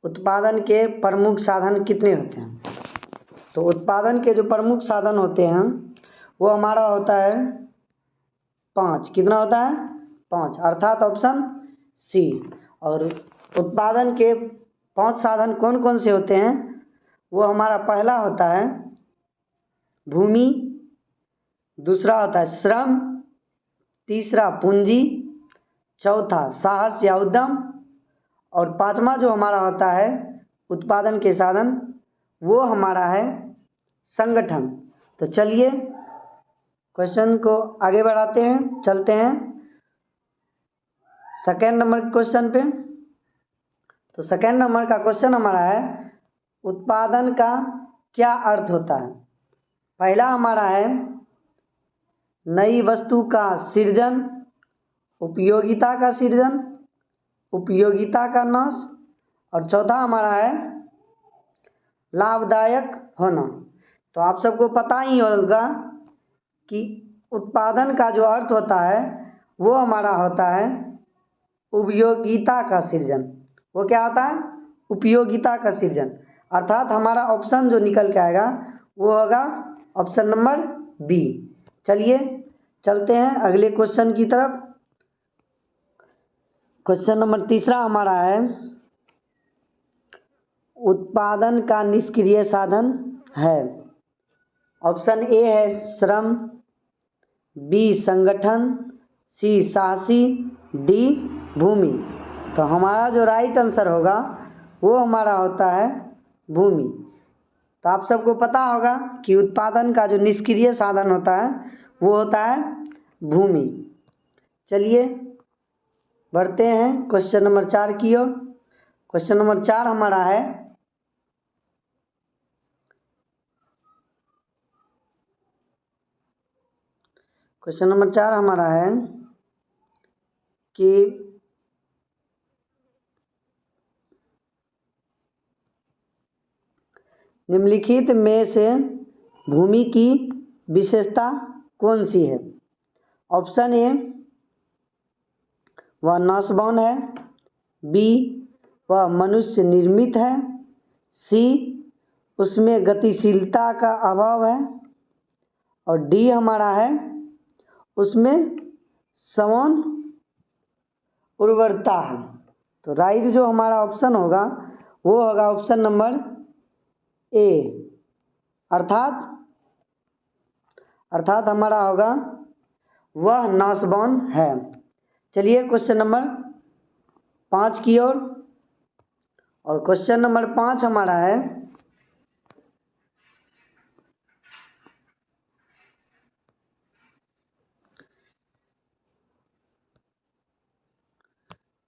उत्पादन के प्रमुख साधन कितने होते हैं? तो उत्पादन के जो प्रमुख साधन होते हैं वो हमारा होता है 5। कितना होता है? 5, अर्थात ऑप्शन सी। और उत्पादन के 5 साधन कौन कौन से होते हैं? वो हमारा पहला होता है भूमि, दूसरा होता है श्रम, तीसरा पूंजी, चौथा साहस या उद्यम, और पांचवा जो हमारा होता है उत्पादन के साधन वो हमारा है संगठन। तो चलिए क्वेश्चन को आगे बढ़ाते हैं, चलते हैं सेकेंड नंबर क्वेश्चन पे। तो सेकेंड नंबर का क्वेश्चन हमारा है उत्पादन का क्या अर्थ होता है? पहला हमारा है नई वस्तु का सृजन, उपयोगिता का सृजन, उपयोगिता का नाश, और चौथा हमारा है लाभदायक होना। तो आप सबको पता ही होगा कि उत्पादन का जो अर्थ होता है वो हमारा होता है उपयोगिता का सृजन। वो क्या होता है? उपयोगिता का सृजन। अर्थात हमारा ऑप्शन जो निकल के आएगा वो होगा ऑप्शन नंबर बी। चलिए चलते हैं अगले क्वेश्चन की तरफ। क्वेश्चन नंबर तीसरा हमारा है उत्पादन का निष्क्रिय साधन है। ऑप्शन ए है श्रम, बी संगठन, सी साहसी, डी भूमि। तो हमारा जो राइट आंसर होगा वो हमारा होता है भूमि। तो आप सबको पता होगा कि उत्पादन का जो निष्क्रिय साधन होता है वो होता है भूमि। चलिए बढ़ते हैं क्वेश्चन नंबर 4 की ओर। क्वेश्चन नंबर 4 हमारा है क्वेश्चन नंबर 4 हमारा है कि निम्नलिखित में से भूमि की विशेषता कौन सी है? ऑप्शन ए वह नाशवान है, बी वह मनुष्य निर्मित है, सी उसमें गतिशीलता का अभाव है, और डी हमारा है उसमें समान उर्वरता है। तो राइट जो हमारा ऑप्शन होगा वो होगा ऑप्शन नंबर ए, अर्थात हमारा होगा वह नाशवान है। चलिए क्वेश्चन नंबर 5 की ओर। और क्वेश्चन नंबर 5 हमारा है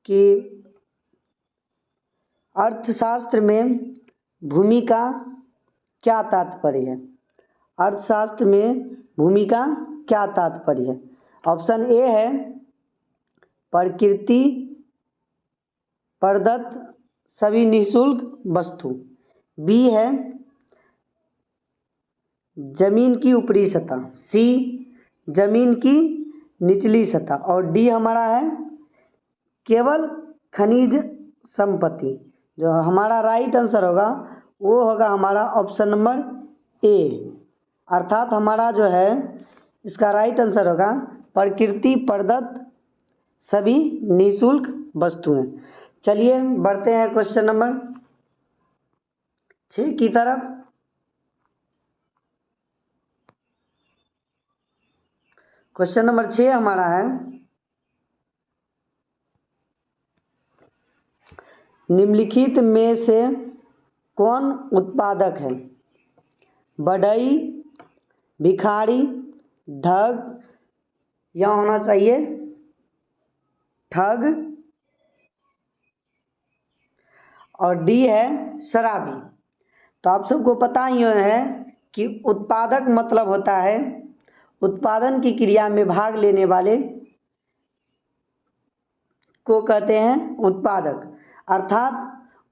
कि अर्थशास्त्र में भूमि का क्या तात्पर्य है? अर्थशास्त्र में भूमि का क्या तात्पर्य है? ऑप्शन ए है प्रकृति प्रदत्त सभी निःशुल्क वस्तु, बी है जमीन की ऊपरी सतह, सी जमीन की निचली सतह, और डी हमारा है केवल खनिज संपत्ति। जो हमारा राइट आंसर होगा वो होगा हमारा ऑप्शन नंबर ए, अर्थात हमारा जो है इसका राइट आंसर होगा प्रकृति प्रदत्त सभी निःशुल्क वस्तुएं। चलिए बढ़ते हैं क्वेश्चन नंबर 6 की तरफ। क्वेश्चन नंबर 6 हमारा है निम्नलिखित में से कौन उत्पादक है? बढ़ई, भिखारी, ठग, या होना चाहिए ठग, और डी है शराबी। तो आप सबको पता ही है कि उत्पादक मतलब होता है उत्पादन की क्रिया में भाग लेने वाले को कहते हैं उत्पादक। अर्थात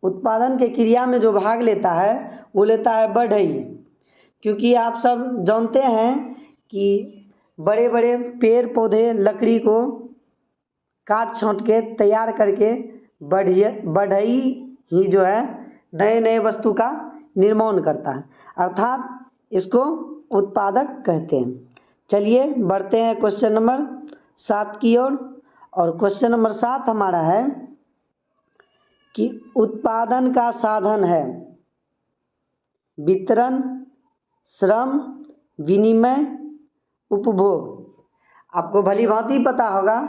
उत्पादन के क्रिया में जो भाग लेता है वो लेता है बढ़ई। क्योंकि आप सब जानते हैं कि बड़े बड़े पेड़ पौधे लकड़ी को काट छाँट के तैयार करके बढ़ई ही जो है नए नए वस्तु का निर्माण करता है, अर्थात इसको उत्पादक कहते हैं। चलिए बढ़ते हैं क्वेश्चन नंबर 7 की ओर। और क्वेश्चन नंबर 7 हमारा है कि उत्पादन का साधन है वितरण, श्रम, विनिमय, उपभोग। आपको भली भांति पता होगा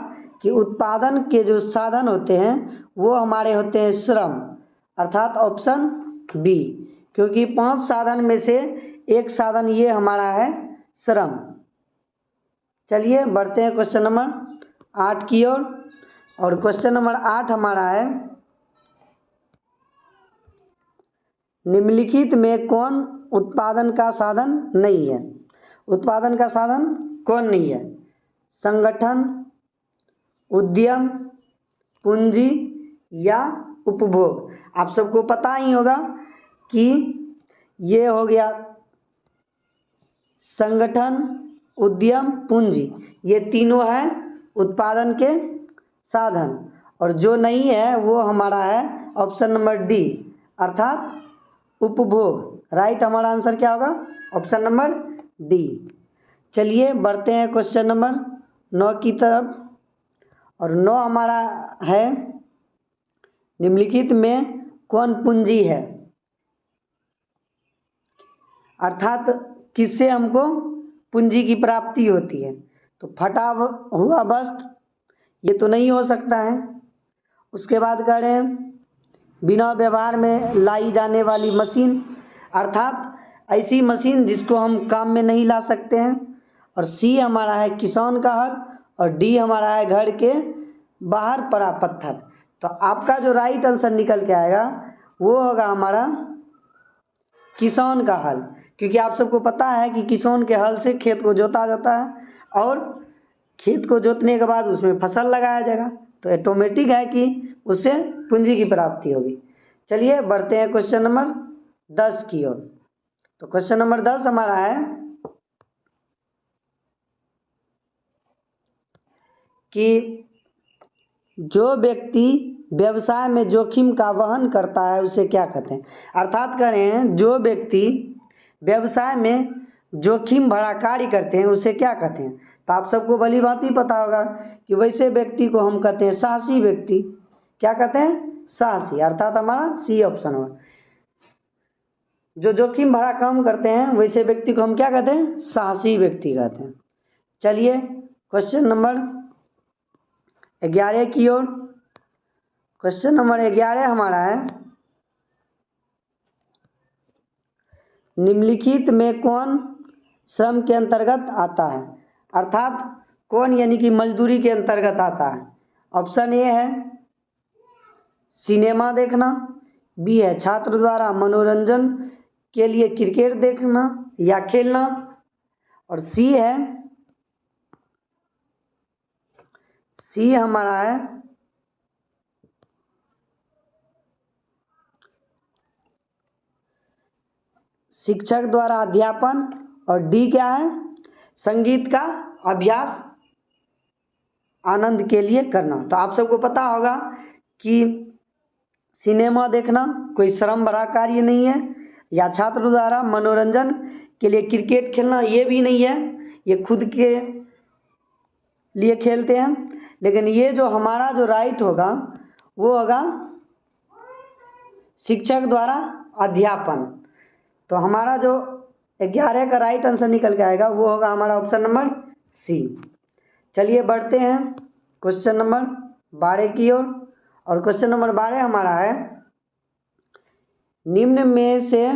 कि उत्पादन के जो साधन होते हैं वो हमारे होते हैं श्रम, अर्थात ऑप्शन बी, क्योंकि 5 साधन में से एक साधन ये हमारा है श्रम। चलिए बढ़ते हैं क्वेश्चन नंबर 8 की ओर। और क्वेश्चन नंबर 8 हमारा है निम्नलिखित में कौन उत्पादन का साधन नहीं है। उत्पादन का साधन कौन नहीं है? संगठन, उद्यम, पूंजी या उपभोग। आप सबको पता ही होगा कि ये हो गया संगठन, उद्यम, पूंजी, ये तीनों हैं उत्पादन के साधन। और जो नहीं है वो हमारा है ऑप्शन नंबर डी, अर्थात उपभोग। राइट हमारा आंसर क्या होगा? Option number D. चलिए बढ़ते हैं क्वेश्चन नंबर 9 की तरफ। और 9 हमारा है निम्नलिखित में कौन पूंजी है, अर्थात किससे हमको पूंजी की प्राप्ति होती है। तो फटा हुआ वस्त्र, ये तो नहीं हो सकता है। उसके बाद कह रहे हैं बिना व्यवहार में लाई जाने वाली मशीन, अर्थात ऐसी मशीन जिसको हम काम में नहीं ला सकते हैं। और सी हमारा है किसान का हल। और डी हमारा है घर के बाहर पड़ा पत्थर। तो आपका जो राइट आंसर निकल के आएगा वो होगा हमारा किसान का हल, क्योंकि आप सबको पता है कि किसान के हल से खेत को जोता जाता है और खेत को जोतने के बाद उसमें फसल लगाया जाएगा, तो ऑटोमेटिक है कि उससे पूंजी की प्राप्ति होगी। चलिए बढ़ते हैं क्वेश्चन नंबर 10 की ओर। तो क्वेश्चन नंबर 10 हमारा है कि जो व्यक्ति व्यवसाय में जोखिम का वहन करता है उसे क्या कहते हैं। अर्थात कह रहे हैं जो व्यक्ति व्यवसाय में जोखिम भरा कार्य करते हैं उसे क्या कहते हैं। तो आप सबको भली भांति पता होगा कि वैसे व्यक्ति को हम कहते हैं साहसी व्यक्ति। क्या कहते हैं? साहसी, अर्थात हमारा सी ऑप्शन होगा। जो जोखिम भरा काम करते हैं वैसे व्यक्ति को हम क्या कहते हैं? साहसी व्यक्ति कहते हैं। चलिए क्वेश्चन नंबर 11 की ओर। क्वेश्चन नंबर 11 हमारा है निम्नलिखित में कौन श्रम के अंतर्गत आता है, अर्थात कौन यानी कि मजदूरी के अंतर्गत आता है। ऑप्शन ए है सिनेमा देखना, बी है छात्र द्वारा मनोरंजन के लिए क्रिकेट देखना या खेलना, और सी हमारा है शिक्षक द्वारा अध्यापन, और डी क्या है? संगीत का अभ्यास आनंद के लिए करना। तो आप सबको पता होगा कि सिनेमा देखना कोई श्रम भरा कार्य नहीं है, या छात्र द्वारा मनोरंजन के लिए क्रिकेट खेलना ये भी नहीं है, ये खुद के लिए खेलते हैं। लेकिन ये जो हमारा जो राइट होगा वो होगा शिक्षक द्वारा अध्यापन। तो हमारा जो 11 का राइट आंसर निकल के आएगा वो होगा हमारा ऑप्शन नंबर सी। चलिए बढ़ते हैं क्वेश्चन नंबर 12 की ओर। और क्वेश्चन नंबर 12 हमारा है निम्न में से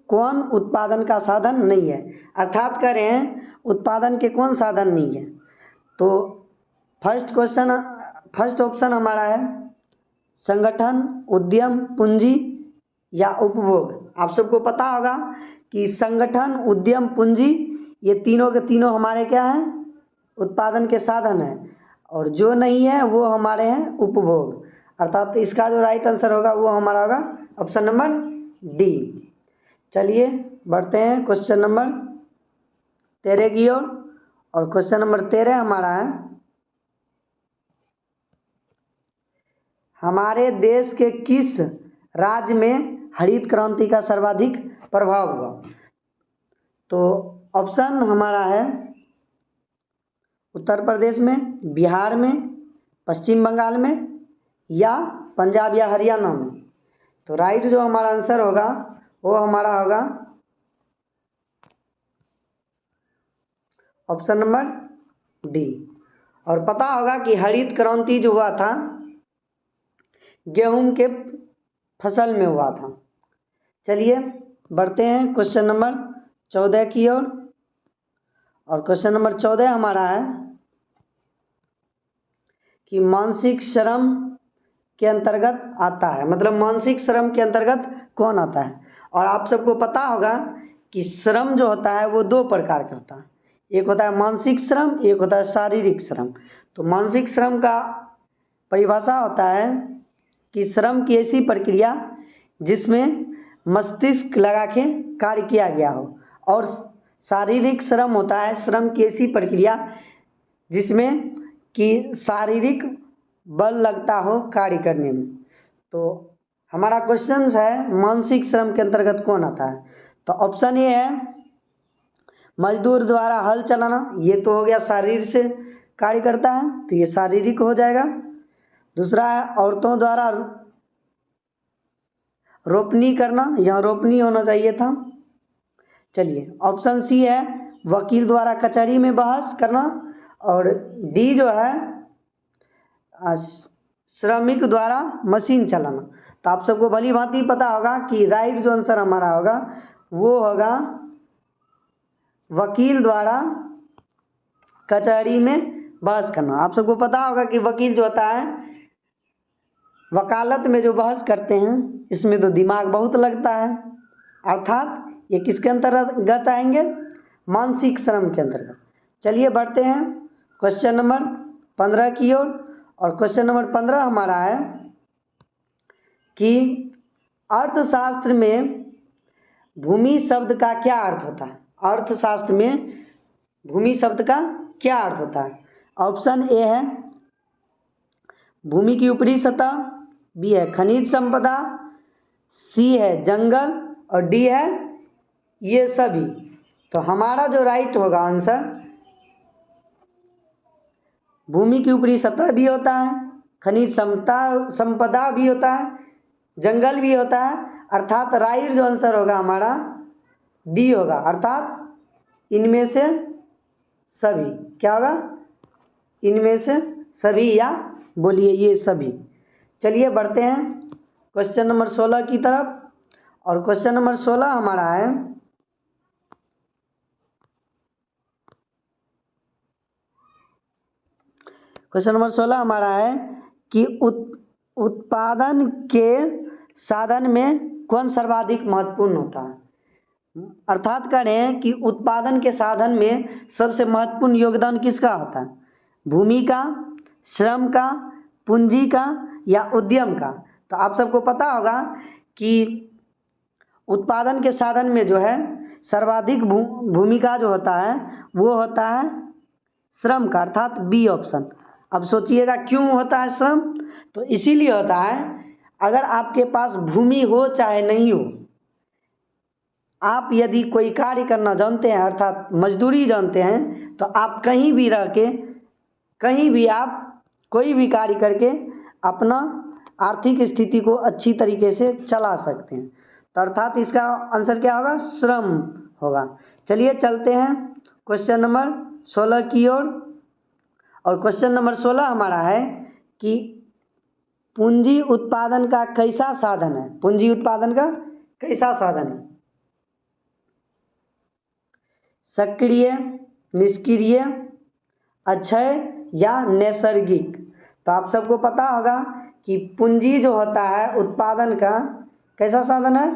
कौन उत्पादन का साधन नहीं है, अर्थात कह रहे हैं उत्पादन के कौन साधन नहीं है। तो फर्स्ट ऑप्शन हमारा है संगठन, उद्यम, पूंजी या उपभोग। आप सबको पता होगा कि संगठन, उद्यम, पूंजी ये तीनों के तीनों हमारे क्या हैं? उत्पादन के साधन हैं। और जो नहीं है वो हमारे हैं उपभोग, अर्थात इसका जो राइट आंसर होगा वो हमारा होगा ऑप्शन नंबर डी। चलिए बढ़ते हैं क्वेश्चन नंबर 13 की ओर। और क्वेश्चन नंबर 13 हमारा है हमारे देश के किस राज्य में हरित क्रांति का सर्वाधिक प्रभाव हुआ? तो ऑप्शन हमारा है उत्तर प्रदेश में, बिहार में, पश्चिम बंगाल में या पंजाब या हरियाणा में। तो राइट जो हमारा आंसर होगा वो हमारा होगा ऑप्शन नंबर डी। और पता होगा कि हरित क्रांति जो हुआ था गेहूं के फसल में हुआ था। चलिए बढ़ते हैं क्वेश्चन नंबर 14 की ओर। और क्वेश्चन नंबर 14 हमारा है कि मानसिक श्रम के अंतर्गत आता है, मतलब मानसिक श्रम के अंतर्गत कौन आता है? और आप सबको पता होगा कि श्रम जो होता है वो दो प्रकार का होता है, एक होता है मानसिक श्रम, एक होता है शारीरिक श्रम। तो मानसिक श्रम का परिभाषा होता है कि श्रम की ऐसी प्रक्रिया जिसमें मस्तिष्क लगा के कार्य किया गया हो, और शारीरिक श्रम होता है श्रम की ऐसी प्रक्रिया जिसमें कि शारीरिक बल लगता हो कार्य करने में। तो हमारा क्वेश्चन है मानसिक श्रम के अंतर्गत कौन आता है? तो ऑप्शन ए है मजदूर द्वारा हल चलाना, ये तो हो गया शरीर से कार्य करता है तो ये शारीरिक हो जाएगा। दूसरा है औरतों द्वारा रोपनी करना, यहाँ रोपनी होना चाहिए था। चलिए ऑप्शन सी है वकील द्वारा कचहरी में बहस करना, और डी जो है श्रमिक द्वारा मशीन चलाना। तो आप सबको भली भांति पता होगा कि राइट जो आंसर हमारा होगा वो होगा वकील द्वारा कचहरी में बहस करना। आप सबको पता होगा कि वकील जो होता है वकालत में जो बहस करते हैं इसमें तो दिमाग बहुत लगता है, अर्थात ये किसके अंतर्गत आएंगे? मानसिक श्रम के अंतर्गत। चलिए बढ़ते हैं क्वेश्चन नंबर 15 की ओर। और क्वेश्चन नंबर 15 हमारा है कि अर्थशास्त्र में भूमि शब्द का क्या अर्थ होता है? अर्थशास्त्र में भूमि शब्द का क्या अर्थ होता है? ऑप्शन ए है भूमि की ऊपरी सतह, बी है खनिज संपदा, सी है जंगल, और डी है ये सभी। तो हमारा जो राइट होगा आंसर भूमि की ऊपरी सतह भी होता है, खनिज संपदा भी होता है, जंगल भी होता है, अर्थात राइट जो आंसर होगा हमारा डी होगा, अर्थात इनमें से सभी। क्या होगा? इनमें से सभी, या बोलिए ये सभी। चलिए बढ़ते हैं क्वेश्चन नंबर 16 की तरफ। और क्वेश्चन नंबर 16 हमारा है कि उत्पादन के साधन में कौन सर्वाधिक महत्वपूर्ण होता है? अर्थात करें कि उत्पादन के साधन में सबसे महत्वपूर्ण योगदान किसका होता है? भूमि का, श्रम का, पूंजी का या उद्यम का? तो आप सबको पता होगा कि उत्पादन के साधन में जो है सर्वाधिक भूमिका जो होता है वो होता है श्रम का, अर्थात बी ऑप्शन। अब सोचिएगा क्यों होता है श्रम? तो इसीलिए होता है अगर आपके पास भूमि हो चाहे नहीं हो, आप यदि कोई कार्य करना जानते हैं अर्थात मजदूरी जानते हैं तो आप कहीं भी रह के कहीं भी आप कोई भी कार्य करके अपना आर्थिक स्थिति को अच्छी तरीके से चला सकते हैं। तो अर्थात इसका आंसर क्या होगा? श्रम होगा। चलिए चलते हैं क्वेश्चन नंबर 16 की ओर। और क्वेश्चन नंबर 16 हमारा है कि पूंजी उत्पादन का कैसा साधन है? पूंजी उत्पादन का कैसा साधन है? सक्रिय, निष्क्रिय, अक्षय या नैसर्गिक? तो आप सबको पता होगा कि पूंजी जो होता है उत्पादन का कैसा साधन है?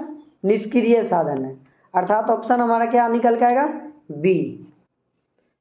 निष्क्रिय साधन है, अर्थात ऑप्शन हमारा क्या निकल के आएगा? बी।